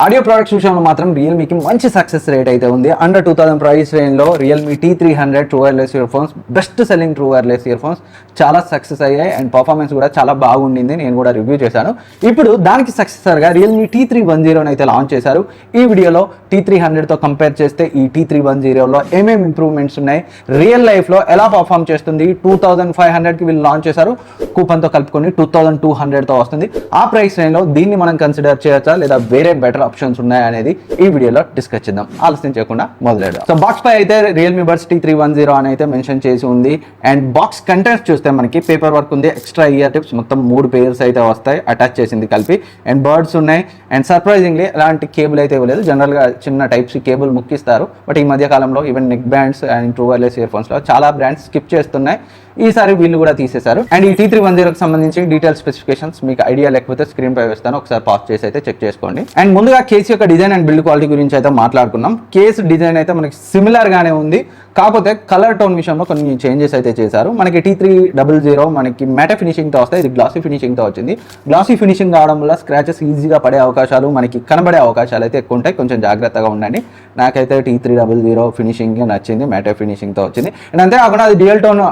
Audio products విషయంలో మాత్రం రియల్మీకి మంచి సక్సెస్ రేట్ అయితే ఉంది. అండర్ 2000 ప్రైస్ రేంజ్లో Realme T300 true wireless ear phones best selling true wireless ear phones చాలా సక్సెస్ అయ్యాయి అండ్ పర్ఫార్మెన్స్ కూడా చాలా బాగుండింది. నేను కూడా రివ్యూ చేశాను. ఇప్పుడు దానికి సక్సెసర్గా రియల్మీ T310 అయితే లాంచ్ చేశారు. ఈ వీడియోలో T300తో కంపేర్ చేస్తే ఈ T310లో ఏమేమి ఇంప్రూవ్మెంట్స్ ఉన్నాయి, రియల్ లైఫ్లో ఎలా పర్ఫామ్ చేస్తుంది, 2500కి వీళ్ళు లాంచ్ చేశారు. కూపన్తో కలుపుకొని 2200తో వస్తుంది. ఆ ప్రైస్ రేంజ్లో దీన్ని మనం కన్సిడర్ చేయొచ్చా లేదా వేరే బెటర్ ఆప్షన్స్ ఉన్నాయి అనేది ఈ వీడియోలో డిస్కస్ చేద్దాం. ఆలస్యం చేయకుండా మొదలెడదాం. సో బాక్స్ పై అయితే రియల్మీ బడ్స్ T310 అని అయితే మెన్షన్ చేసి ఉంది. అండ్ బాక్స్ కంటెంట్స్ చూస్తే మనకి పేపర్ వర్క్ ఉంది, ఎక్స్ట్రా ఇయర్ టిప్స్ మొత్తం 3 పేర్స్ అయితే వస్తాయి అటాచ్ చేసింది కలిపి. అండ్ బర్డ్స్ ఉన్నాయి. అండ్ సర్ప్రైజింగ్లీ ఎలాంటి కేబుల్ అయితే ఇవ్వలేదు. జనరల్గా చిన్న టైప్స్ కేబుల్ ముక్కిస్తారు, బట్ ఈ మధ్య కాలంలో even neck bands and true wireless year ఫోన్స్లో చాలా బ్రాండ్స్ స్కిప్ చేస్తున్నాయి. ఈసారి వీళ్ళు కూడా తీసేశారు. అండ్ ఈ T310కి సంబంధించి డీటెయిల్ స్పెసిఫికేషన్స్ మీకు ఐడియా లేకపోతే స్క్రీన్ పై వేస్తాను, ఒకసారి పాస్ చేసి అయితే చెక్ చేసుకోండి. అండ్ ముందుగా కేస్ యొక్క డిజైన్ అండ్ బిల్డ్ క్వాలిటీ గురించి అయితే మాట్లాడుకున్నాం. కేస్ డిజైన్ అయితే మనకి సిమిలర్ గానే ఉంది, కాకపోతే కలర్ టోన్ విషయంలో కొన్ని చేంజెస్ అయితే చేశారు. మనకి T300 మనకి మ్యాటే ఫినిషింగ్తో వస్తాయి, ఇది గ్లాసీ ఫినిషింగ్తో వచ్చింది. గ్లాసీ ఫినిషింగ్ కావడం వల్ల స్క్రాచెస్ ఈజీగా పడే అవకాశాలు, మనకి కనబడే అవకాశాలు అయితే ఎక్కువ ఉంటాయి. కొంచెం జాగ్రత్తగా ఉండండి. నాకైతే T300 ఫినిషింగ్ నచ్చింది, మ్యాటే ఫినిషింగ్తో వచ్చింది. అండ్ అంతేకాకుండా అది డ్యూయల్ టోన్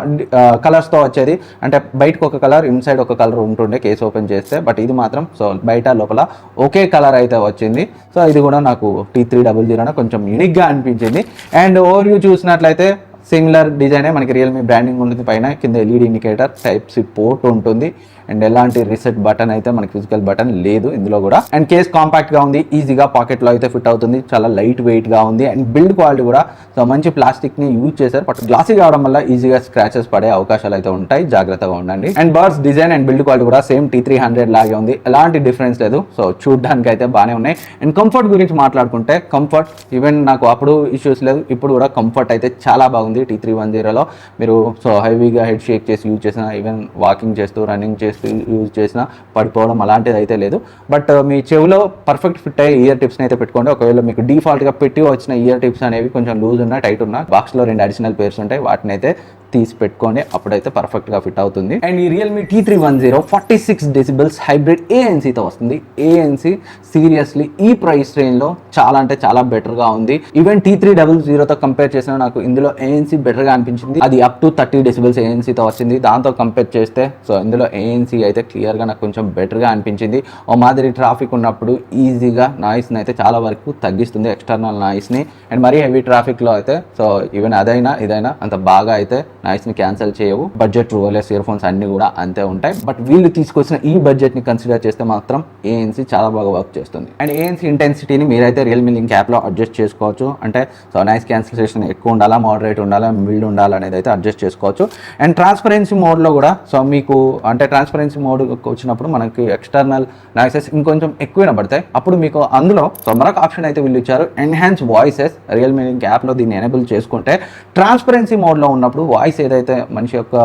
కలర్స్తో వచ్చేది, అంటే బయటకు ఒక కలర్ ఇన్సైడ్ ఒక కలర్ ఉంటుండే కేసు ఓపెన్ చేస్తే, బట్ ఇది మాత్రం సో బయట లోపల ఒకే కలర్ అయితే వచ్చింది. సో ఇది కూడా నాకు T300 కొంచెం యూనిక్గా అనిపించింది. అండ్ ఓవర్ వ్యూ చూసినట్లయితే సిమిలర్ డిజైనే, మనకి రియల్మీ బ్రాండింగ్ ఉంటుంది పైన, కింద LED indicator, type C port ఉంటుంది. అండ్ ఎలాంటి రీసెట్ బటన్ అయితే మనకి ఫిజికల్ బటన్ లేదు ఇందులో కూడా. అండ్ కేస్ కాంపాక్ట్ గా ఉంది, ఈజీగా పాకెట్లో అయితే ఫిట్ అవుతుంది, చాలా లైట్ వెయిట్ గా ఉంది. అండ్ బిల్డ్ క్వాలిటీ కూడా సో మంచి ప్లాస్టిక్ ని యూజ్ చేశారు, బట్ గ్లాసీ కావడం వల్ల ఈజీగా స్క్రాచెస్ పడే అవకాశాలు అయితే ఉంటాయి, జాగ్రత్తగా ఉండండి. And birds design and build quality కూడా సేమ్ T300 లాగే ఉంది, ఎలాంటి డిఫరెన్స్ లేదు. సో చూడడానికి అయితే బాగానే ఉన్నాయి. అండ్ కంఫర్ట్ గురించి మాట్లాడుకుంటే కంఫర్ట్ ఈవెన్ నాకు అప్పుడు ఇష్యూస్ లేదు, ఇప్పుడు కూడా కంఫర్ట్ అయితే చాలా బాగుంది. T310లో మీరు సో హెవీగా హెడ్ షేక్ చేసి యూజ్ చేసిన, ఈవెన్ వాకింగ్ చేస్తూ రన్నింగ్ చేస్తూ యూజ్ చేసినా పడిపోవడం అలాంటిది అయితే లేదు. బట్ మీ చెవిలో పర్ఫెక్ట్ ఫిట్ అయ్యే ఇయర్ టిప్స్ని అయితే పెట్టుకోండి. ఒకవేళ మీకు డిఫాల్ట్గా పెట్టి వచ్చిన ఇయర్ టిప్స్ అనేవి కొంచెం లూజ్ ఉన్నా టైట్ ఉన్నా బాక్స్లో 2 అడిషనల్ పేర్స్ ఉంటాయి, వాటిని అయితే తీసి పెట్టుకోండి, అప్పుడైతే పర్ఫెక్ట్గా ఫిట్ అవుతుంది. అండ్ ఈ రియల్మీ T310 46 డెసిబెల్స్ హైబ్రిడ్ ANCతో వస్తుంది. ANC సీరియస్లీ ఈ ప్రైస్ రేంజ్లో చాలా అంటే చాలా బెటర్గా ఉంది. ఈవెన్ T300తో కంపేర్ చేసినా నాకు ఇందులో ANC బెటర్గా అనిపించింది. అది అప్ టు 30 డెసిబెల్స్ ANCతో వచ్చింది. దాంతో కంపేర్ చేస్తే సో ఇందులో ANC అయితే క్లియర్గా నాకు కొంచెం బెటర్గా అనిపించింది. ఓ మాదిరి ట్రాఫిక్ ఉన్నప్పుడు ఈజీగా నాయిస్ని అయితే చాలా వరకు తగ్గిస్తుంది, ఎక్స్టర్నల్ నాయిస్ని. అండ్ మరీ హెవీ ట్రాఫిక్లో అయితే సో ఈవెన్ అదైనా ఇదైనా అంత బాగా అయితే నాయిస్ని క్యాన్సిల్ చేయవు. Budget true wireless ear phones అన్ని కూడా అంతే ఉంటాయి, బట్ వీళ్ళు తీసుకొచ్చిన ఈ బడ్జెట్ని కన్సిడర్ చేస్తే మాత్రం ANC చాలా బాగా వర్క్ చేస్తుంది. అండ్ ANC ఇంటెన్సిటీని మీరైతే రియల్మీ లింక్ యాప్లో అడ్జస్ట్ చేసుకోవచ్చు. అంటే సో నాయిస్ క్యాన్సిలేషన్ ఎక్కువ ఉండాలా, మోడరేట్ ఉండాలా, మిల్డ్ ఉండాలా అనేది అయితే అడ్జస్ట్ చేసుకోవచ్చు. అండ్ ట్రాన్స్పరెన్సీ మోడ్లో కూడా సో మీకు అంటే ట్రాన్స్పరెన్సీ మోడ్ వచ్చినప్పుడు మనకి ఎక్స్టర్నల్ నాయిసెస్ ఇంకొంచెం ఎక్కువ వినబడతాయి. అప్పుడు మీకు అందులో సో మరొక ఆప్షన్ అయితే వీళ్ళు ఇచ్చారు, ఎన్హాన్స్ వాయిసెస్. రియల్మీ లింక్ యాప్లో దీన్ని ఎనేబుల్ చేసుకుంటే ట్రాన్స్పరెన్సీ మోడ్లో ఉన్నప్పుడు వాయిస్ ఏదైతే మనిషి యొక్క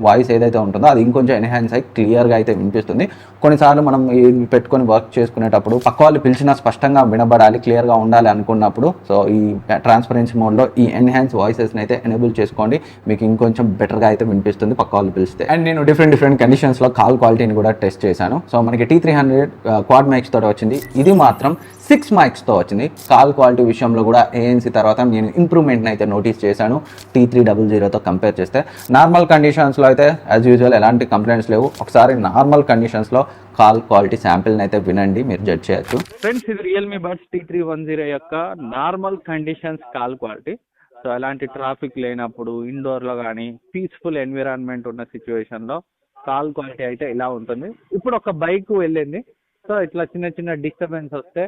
వాయిస్ ఏదైతే ఉంటుందో అది ఇంకొంచెం ఎన్హాన్స్ అయ్యి క్లియర్గా అయితే వినిపిస్తుంది. కొన్నిసార్లు మనం పెట్టుకొని వర్క్ చేసుకునేటప్పుడు పక్క వాళ్ళు పిలిచినా స్పష్టంగా వినబడాలి, క్లియర్గా ఉండాలి అనుకున్నప్పుడు సో ఈ ట్రాన్స్పరెన్సీ మోడ్లో ఈ ఎన్హాన్స్ వాయిసెస్ని అయితే ఎనేబుల్ చేసుకోండి, మీకు ఇంకొంచెం బెటర్గా అయితే వినిపిస్తుంది పక్క వాళ్ళు పిలిస్తే. అండ్ నేను డిఫరెంట్ కండిషన్స్లో కాల్ క్వాలిటీని కూడా టెస్ట్ చేశాను. సో మనకి T300 క్వాడ్ మైక్స్ తోటి వచ్చింది, ఇది మాత్రం 6 మైక్స్తో వచ్చింది. కాల్ క్వాలిటీ విషయంలో కూడా ANC తర్వాత నేను ఇంప్రూవ్మెంట్ని అయితే నోటీస్ చేశాను T300తో కంపేర్ చేస్తే. నార్మల్ కండిషన్స్లో అయితే యాజ్ యూజువల్ ఎలాంటి కంప్లైంట్స్ లేవు. ఒకసారి నార్మల్ కండిషన్స్లో కాల్ క్వాలిటీ శాంపిల్ని అయితే వినండి, మీరు జడ్జ్ చేయొచ్చు. ఫ్రెండ్స్, ఇది రియల్మీ బడ్స్ T310 యొక్క normal conditions call quality. So ఎలాంటి ట్రాఫిక్ లేనప్పుడు, ఇండోర్లో కానీ పీస్ఫుల్ ఎన్విరాన్మెంట్ ఉన్న సిచ్యువేషన్లో కాల్ క్వాలిటీ అయితే ఇలా ఉంటుంది. ఇప్పుడు ఒక బైక్ వెళ్ళింది, సో ఇట్లా చిన్న డిస్టర్బెన్స్ వస్తే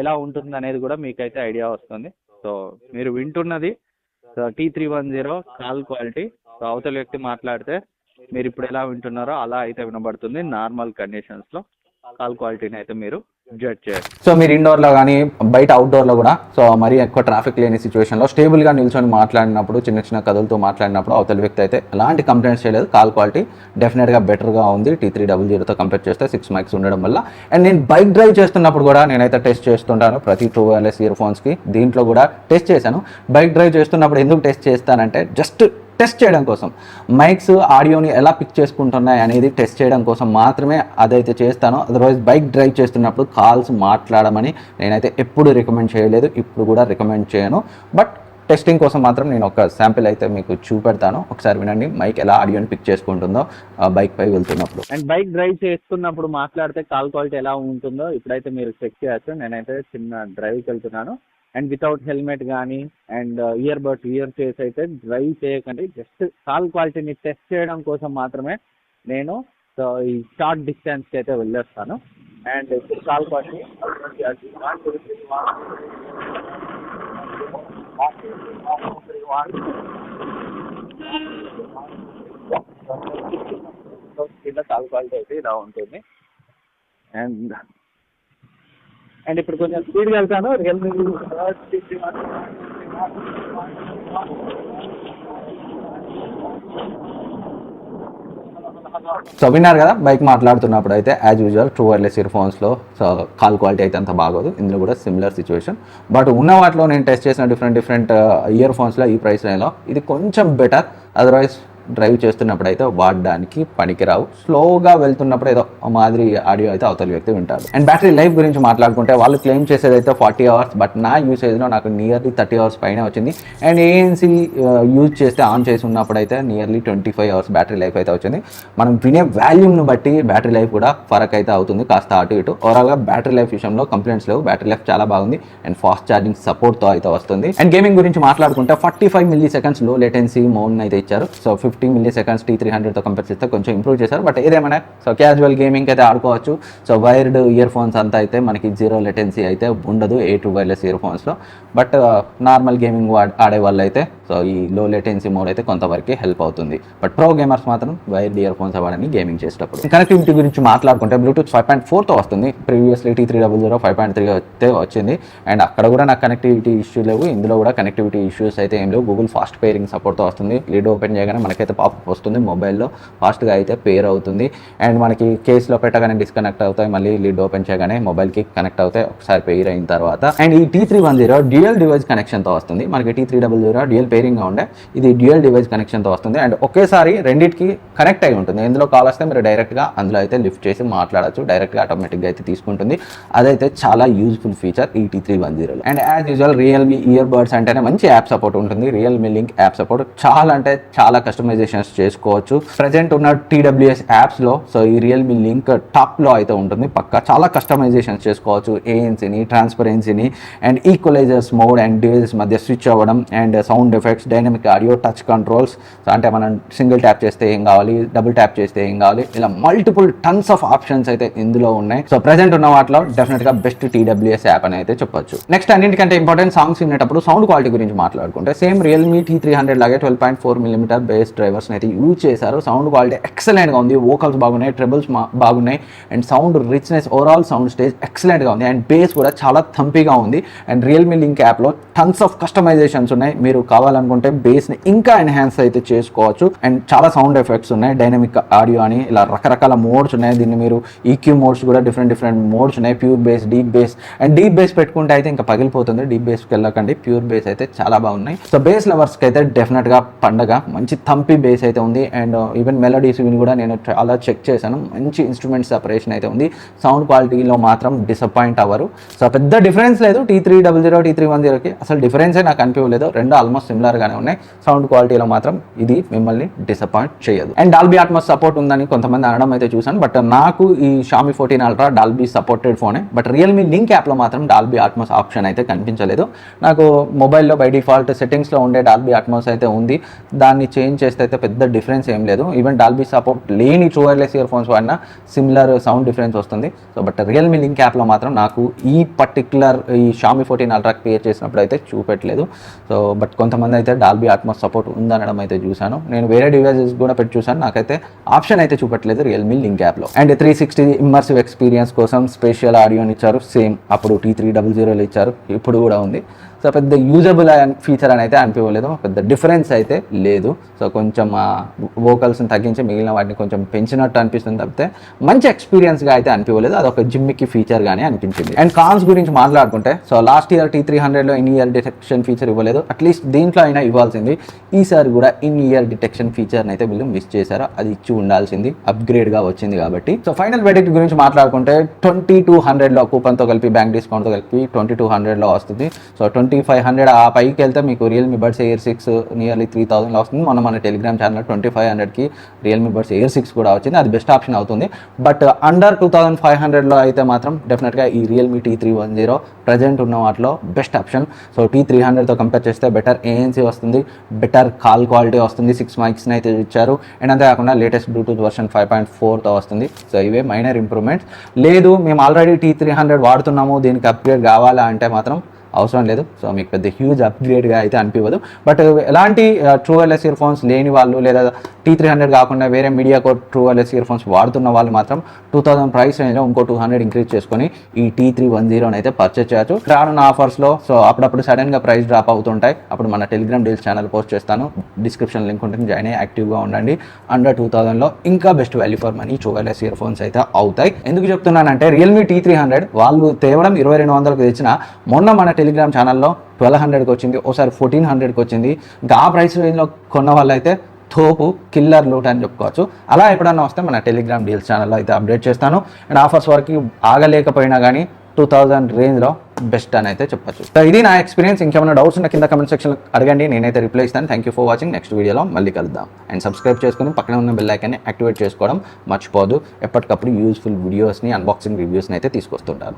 ఎలా ఉంటుంది అనేది కూడా మీకైతే ఐడియా వస్తుంది. సో మీరు వింటున్నది T310 కాల్ క్వాలిటీ. సో అవతల వ్యక్తి మాట్లాడితే మీరు ఇప్పుడు ఎలా వింటున్నారో అలా అయితే వినబడుతుంది. నార్మల్ కండిషన్స్లో కాల్ క్వాలిటీని అయితే మీరు జడ్జ్ చేయాలి. సో మీరు ఇండోర్లో కానీ బయట అవుట్డోర్లో కూడా సో మరీ ఎక్కువ ట్రాఫిక్ లేని సిచ్యువేషన్లో స్టేబుల్గా నిల్చొని మాట్లాడినప్పుడు, చిన్న కథలతో మాట్లాడినప్పుడు అవతల వ్యక్తి అయితే ఎలాంటి కంప్లైంట్స్ చేయలేదు. కాల్ క్వాలిటీ డెఫినెట్గా బెటర్గా ఉంది T300తో కంపేర్ చేస్తే 6 మైక్స్ ఉండడం వల్ల. అండ్ నేను బైక్ డ్రైవ్ చేస్తున్నప్పుడు కూడా నేనైతే టెస్ట్ చేస్తుంటాను ప్రతి ట్రూ వైర్లెస్ ఇయర్ ఫోన్స్కి, దీంట్లో కూడా టెస్ట్ చేశాను. బైక్ డ్రైవ్ చేస్తున్నప్పుడు ఎందుకు టెస్ట్ చేస్తానంటే జస్ట్ టెస్ట్ చేయడం కోసం, మైక్స్ ఆడియోని ఎలా పిక్ చేసుకుంటున్నాయి అనేది టెస్ట్ చేయడం కోసం మాత్రమే అదైతే చేస్తాను. అదర్వైజ్ బైక్ డ్రైవ్ చేస్తున్నప్పుడు కాల్స్ మాట్లాడమని నేనైతే ఎప్పుడు రికమెండ్ చేయలేదు, ఇప్పుడు కూడా రికమెండ్ చేయను. బట్ టెస్టింగ్ కోసం మాత్రం నేను ఒక శాంపిల్ అయితే మీకు చూపెడతాను, ఒకసారి వినండి మైక్ ఎలా ఆడియోని పిక్ చేసుకుంటుందో బైక్ పై వెళ్తున్నప్పుడు. అండ్ బైక్ డ్రైవ్ చేస్తున్నప్పుడు మాట్లాడితే కాల్ క్వాలిటీ ఎలా ఉంటుందో ఇప్పుడైతే మీరు చెక్ చేయొచ్చు. నేనైతే చిన్న డ్రైవ్కి వెళ్తున్నాను అండ్ వితౌట్ హెల్మెట్ కానీ అండ్ ఇయర్ బడ్స్ ఇయర్ చేసి అయితే డ్రైవ్ చేయకండి. జస్ట్ కాల్ క్వాలిటీని టెస్ట్ చేయడం కోసం మాత్రమే నేను ఈ షార్ట్ డిస్టెన్స్కి అయితే వెళ్ళేస్తాను. అండ్ కాల్ క్వాలిటీ కింద కాల్ క్వాలిటీ అయితే ఇలా ఉంటుంది. అండ్ ఇప్పుడు కొంచెం స్పీడ్గా వెళ్తాను. రియల్మీ సో విన్నారు కదా, బైక్ మాట్లాడుతున్నప్పుడు అయితే as usual true wireless year ఫోన్స్లో సో కాల్ క్వాలిటీ అయితే అంత బాగోదు. ఇందులో కూడా సిమిలర్ సిచ్యువేషన్. బట్ ఉన్న వాటిలో నేను టెస్ట్ చేసిన డిఫరెంట్ ఇయర్ ఫోన్స్లో ఈ ప్రైస్ రేంజ్లో ఇది కొంచెం బెటర్. అదర్వైజ్ డ్రైవ్ చేస్తున్నప్పుడు అయితే వాడడానికి పనికిరావు. స్లోగా వెళ్తున్నప్పుడు ఏదో మాదిరి ఆడియో అయితే అవతల వ్యక్తి వింటారు. అండ్ బ్యాటరీ లైఫ్ గురించి మాట్లాడుకుంటే వాళ్ళు క్లెయిమ్ చేసేది అయితే 40 hours, బట్ నా యూసేజ్లో నాకు నియర్లీ 30 hours పైన వచ్చింది. అండ్ ANC యూజ్ చేస్తే ఆన్ చేసి ఉన్నప్పుడు అయితే నియర్లీ 25 hours బ్యాటరీ లైఫ్ అయితే వచ్చింది. మనం వినే వాల్యూమ్ను బట్టి బ్యాటరీ లైఫ్ కూడా ఫరక్ అయితే అవుతుంది, కాస్త అటు ఇటు. ఓవరాల్గా బ్యాటరీ లైఫ్ విషయంలో కంప్లైంట్స్ లేవు, బ్యాటరీ లైఫ్ చాలా బాగుంది అండ్ ఫాస్ట్ ఛార్జింగ్ సపోర్ట్తో అయితే వస్తుంది. అండ్ గేమింగ్ గురించి మాట్లాడుకుంటే 45 milliseconds లో లేటెన్సీ మోడ్ అయితే ఇచ్చారు. సో 50 milliseconds T300తో కంపేర్ చేస్తే కొంచెం ఇంప్రూవ్ చేశారు. బట్ ఏదేమైనా సో క్యాజువల్ గేమింగ్ అయితే ఆడుకోవచ్చు. సో వైర్డ్ ఇయర్ ఫోన్స్ అంతా అయితే మనకి 0 latency అయితే ఉండదు ఏ ట్రూ వైర్లెస్ ఇయర్ ఫోన్స్లో. బట్ నార్మల్ గేమింగ్ ఆడే వాళ్ళు అయితే సో ఈ లో లేటెన్సీ మోడ్ అయితే కొంతవరకు హెల్ప్ అవుతుంది. బట్ ప్రో గేమర్స్ మాత్రం వైర్డ్ ఇయర్ ఫోన్స్ అవ్వడానికి గేమింగ్ చేసేటప్పుడు. కనెక్టివిటీ గురించి మాట్లాడుకుంటే బ్లూటూత్ 5.4తో వస్తుంది. ప్రీవియస్లీ T300 5.3 అయితే వచ్చింది. అండ్ అక్కడ కూడా నాకు కనెక్టివిటీ ఇష్యూ లేవు, ఇందులో కూడా కనెక్టివిటీ ఇష్యూస్ అయితే ఏం లేవు. గూగుల్ ఫాస్ట్ పేరింగ్ సపోర్ట్తో వస్తుంది. లిడ్ ఓపెన్ చేయగానే మనకైతే పాపప్ వస్తుంది, మొబైల్లో ఫాస్ట్గా అయితే పేర్ అవుతుంది. అండ్ మనకి కేసులో పెట్టగానే డిస్కనెక్ట్ అవుతాయి, మళ్ళీ లిడ్ ఓపెన్ చేయగానే మొబైల్కి కనెక్ట్ అవుతాయి ఒకసారి పేర్ అయిన తర్వాత. అండ్ ఈ T310 డ్యూయల్ డివైస్ కనెక్షన్తో వస్తుంది. మనకి T300 డ్యూయల్ పేరింగ్గా ఉండే, ఇది డ్యూయల్ డివైస్ కనెక్షన్తో వస్తుంది. అండ్ ఒకేసారి రెండింటికి కనెక్ట్ అయి ఉంటుంది. ఎందులో కాల్ వస్తే మీరు డైరెక్ట్గా అందులో అయితే లిఫ్ట్ చేసి మాట్లాడచ్చు, డైరెక్ట్గా ఆటోమేటిక్గా అయితే తీసుకుంటుంది. అదైతే చాలా యూజ్ఫుల్ ఫీచర్ ఈ T310లో. And as usual Realme earbuds అంటేనే మంచి యాప్ సపోర్ట్ ఉంటుంది. రియల్మీ లింక్ యాప్ సపోర్ట్ చాలా అంటే చాలా కస్టమైజేషన్స్ చేసుకోవచ్చు. ప్రజెంట్ ఉన్న TWS యాప్స్లో సో ఈ రియల్మీ లింక్ టాప్లో అయితే ఉంటుంది పక్కా. చాలా కస్టమైజేషన్స్ చేసుకోవచ్చు, ANCని, ట్రాన్స్పరెన్సీని and equalisers mode and devices మధ్య స్విచ్ అవ్వడం and sound effects, dynamic audio, touch controls. అంటే మనం సింగిల్ ట్యాప్ చేస్తే ఏం కావాలి, డబుల్ ట్యాప్ చేస్తే ఏం కావాలి, ఇలా మల్టిపుల్ టన్స్ ఆఫ్ ఆప్షన్స్ అయితే ఇందులో ఉన్నాయి. సో ప్రజెంట్ ఉన్న వాటిలో డెఫినెట్గా బెస్ట్ TWS యాప్ అని అయితే చెప్పొచ్చు. నెక్స్ట్ అన్నింటికంటే ఇంపార్టెంట్ సాంగ్స్ వినేటప్పుడు సౌండ్ క్వాలిటీ గురించి మాట్లాడుకుంటే సేమ్ రియల్మీ T300 లాగే 12.4mm బేస్ డ్రైవర్స్ అయితే యూజ్ చేశారు. సౌండ్ క్వాలిటీ ఎక్సలెంట్గా ఉంది, వోకల్స్ బాగున్నాయి, ట్రెబుల్స్ బాగున్నాయి and sound richness, overall sound stage ఎక్సలెంట్గా ఉంది. అండ్ బేస్ కూడా చాలా థంపీగా ఉంది. అండ్ రియల్మీ లింక్ యాప్లో టన్స్ ఆఫ్ కస్టమైజేషన్స్ ఉన్నాయి, మీరు కావాలనుకుంటే బేస్ని ఇంకా ఎన్హాన్స్ అయితే చేసుకోవచ్చు. అండ్ చాలా సౌండ్ ఎఫెక్ట్స్ ఉన్నాయి, డైనమిక్ ఆడియో అని ఇలా రకరకాల మోడ్స్ ఉన్నాయి. దీన్ని మీరు EQ మోడ్స్ కూడా డిఫరెంట్ మోడ్స్ ఉన్నాయి, pure base, deep base. And deep base పెట్టుకుంటే అయితే ఇంకా పగిలిపోతుంది, డీప్ బేస్కి వెళ్ళకండి, ప్యూర్ బేస్ అయితే చాలా బాగున్నాయి. సో బేస్ లవర్స్కి అయితే డెఫినెట్గా పండగ, మంచి థంపీ బేస్ అయితే ఉంది. అండ్ ఈవెన్ మెలోడీస్ ఇవి కూడా నేను చాలా చెక్ చేశాను, మంచి ఇన్స్ట్రుమెంట్ సెపరేషన్ అయితే ఉంది. సౌండ్ క్వాలిటీలో మాత్రం డిసప్పాయింట్ అవ్వరు. సో పెద్ద డిఫరెన్స్ లేదు T300 T310కి, అసలు డిఫరెన్సే నాకు అనిపించలేదు, రెండు ఆల్మోస్ట్ సిమిలర్గానే ఉన్నాయి. సౌండ్ క్వాలిటీలో మాత్రం ఇది మిమ్మల్ని డిసప్పాయింట్ చేయదు. అండ్ డాల్బీ అట్మాస్ సపోర్ట్ ఉందని కొంతమంది అనడం అయితే చూసాను, బట్ నాకు ఈ Xiaomi 14 Ultra డాల్బీ సపోర్టెడ్ ఫోనే. బట్ రియల్మీ లింక్ యాప్లో మాత్రం డాల్బీ అట్మాస్ ఆప్షన్ అయితే కనిపించలేదు నాకు. మొబైల్లో బై డిఫాల్ట్ సెట్టింగ్స్లో ఉండే డాల్బీ అట్మాస్ అయితే ఉంది, దాన్ని చేంజ్ చేస్తే అయితే పెద్ద డిఫరెన్స్ ఏం లేదు. ఈవెన్ డాల్బీ సపోర్ట్ లేని ట్రూ వైర్లెస్ ఇయర్ ఫోన్స్ వాడినా సిమిలర్ సౌండ్ డిఫరెన్స్ వస్తుంది. సో బట్ రియల్మీ లింక్ యాప్లో మాత్రం నాకు ఈ పర్టికులర్ ఈ Xiaomi 14 Ultra పేర్ చేసినప్పుడు అయితే చూపెట్టలేదు. సో బట్ కొంతమంది అయితే డాల్బీ అట్మాస్ సపోర్ట్ ఉందనడం అయితే చూశాను. నేను వేరే డివైజెస్ కూడా పెట్టి చూశాను, నాకైతే ఆప్షన్ అయితే చూపెట్టలేదు రియల్మీ లింక్ యాప్లో. అండ్ 360 ఇమ్మర్సివ్ ఎక్స్పీరియన్స్ కోసం స్పెషల్ ఆడియోని ఇచ్చారు, సేమ్ అప్పుడు T300లో ఇచ్చారు, ఇప్పుడు కూడా ఉంది. సో పెద్ద యూజబుల్ ఫీచర్ అని అయితే అనిపించలేదు, పెద్ద డిఫరెన్స్ అయితే లేదు. సో కొంచెం వోకల్స్ని తగ్గించి మిగిలిన వాటిని కొంచెం పెంచినట్టు అనిపిస్తుంది తప్పితే మంచి ఎక్స్పీరియన్స్గా అయితే అనిపించలేదు. అదొక జిమ్మికి ఫీచర్ గానే అనిపించింది. అండ్ కాన్స్ గురించి మాట్లాడుకుంటే, సో లాస్ట్ ఇయర్ T300లో ఇన్ ఇయర్ డిటెక్షన్ ఫీచర్ ఇవ్వలేదు, అట్లీస్ట్ దీంట్లో అయినా ఇవ్వాల్సింది. ఈసారి కూడా ఇన్ ఇయర్ డిటెక్షన్ ఫీచర్ని అయితే వీళ్ళు మిస్ చేశారు, అది ఇచ్చి ఉండాల్సింది, అప్గ్రేడ్గా వచ్చింది కాబట్టి. సో ఫైనల్ వెడిక్ట్ గురించి మాట్లాడుకుంటే 2200లో కూపన్తో కలిపి బ్యాంక్ డిస్కౌంట్తో కలిపి 2200లో వస్తుంది. సో 2500 ఆ పైకి వెళ్తే మీకు రియల్మీ బడ్స్ ఎయిర్ 6 నియర్లీ 3000లో వస్తుంది. మన టెలిగ్రామ్ ఛానల్ 2500కి రియల్మీ బడ్స్ ఎయిర్ 6 కూడా వచ్చింది, అది బెస్ట్ ఆప్షన్ అవుతుంది. బట్ అండర్ 2500లో అయితే మాత్రం డెఫినెట్గా ఈ రియల్మీ T310 ప్రజెంట్ ఉన్న వాటిలో బెస్ట్ ఆప్షన్. సో T300తో కంపేర్ చేస్తే బెటర్ ANC వస్తుంది, బెటర్ కాల్ క్వాలిటీ వస్తుంది, 6 మైక్స్ని అయితే ఇచ్చారు. అండ్ అంతేకాకుండా లేటెస్ట్ బ్లూటూత్ వర్షన్ 5.4తో వస్తుంది. సో ఇవే మైనర్ ఇంప్రూవ్మెంట్స్. లేదు మేము ఆల్రెడీ T300 వాడుతున్నాము, దీనికి అప్గ్రేడ్ కావాలా అంటే మాత్రం అవసరం లేదు. సో మీకు పెద్ద హ్యూజ్ అప్గ్రేడ్గా అయితే అనిపించదు. బట్ ఎలాంటి ట్రూ వైర్లెస్ ఇయర్ ఫోన్స్ లేని వాళ్ళు, లేదా T300 కాకుండా వేరే media code true wireless ear phones వాడుతున్న వాళ్ళు మాత్రం 2000 ప్రైస్ రేంజ్లో ఇంకో 200 ఇంక్రీజ్ చేసుకొని ఈ T310 అయితే పర్చేస్ చేయొచ్చు. రానున్న ఆఫర్స్లో సో అప్పుడప్పుడు సడన్గా ప్రైస్ డ్రాప్ అవుతుంటాయి, అప్పుడు మన టెలిగ్రామ్ డీల్స్ ఛానల్ పోస్ట్ చేస్తాను, డిస్క్రిప్షన్ లింక్ ఉంటుంది, జాయిన్ అయ్యి యాక్టివ్గా ఉండండి. అండర్ 2000లో ఇంకా best value for money true wireless ear phones అయితే అవుతాయి. ఎందుకు చెప్తున్నానంటే రియల్మీ T300 వాళ్ళు తేవడం 2200కి తెచ్చిన, మొన్న మన టెలిగ్రామ్ ఛానల్లో 1200కి వచ్చింది, ఓసారి 1400కి వచ్చింది. ఇంకా ఆ ప్రైస్ రేంజ్లో కొన్న వాళ్ళు అయితే తోపు కిల్లర్ లూట్ అని చెప్పుకోవచ్చు. అలా ఎప్పుడన్నా వస్తే మన టెలిగ్రామ్ డీల్స్ ఛానల్లో అయితే అప్డేట్ చేస్తాను. అండ్ ఆఫర్స్ వరకు ఆగలేకపోయినా కానీ 2000 రేంజ్లో బెస్ట్ అని అయితే చెప్పచ్చు. సో ఇది నా ఎక్స్పీరియన్స్. ఇంకేమైనా డౌట్స్ ఉన్న కింద కమెంట్ సెక్షన్లో అడగండి, నేనైతే రిప్లై ఇస్తాను. Thank you for watching. Next వీడియోలో మళ్ళీ కలుద్దాం. అండ్ సబ్స్క్రైబ్ చేసుకుని పక్కన ఉన్న బెల్ ఐకాన్ని యాక్టివేట్ చేసుకోవడం మర్చిపోదు. ఎప్పటికప్పుడు యూస్ఫుల్ వీడియోస్ని, అన్బాక్సింగ్ రివ్యూస్ని అయితే తీసుకొస్తుంటాను.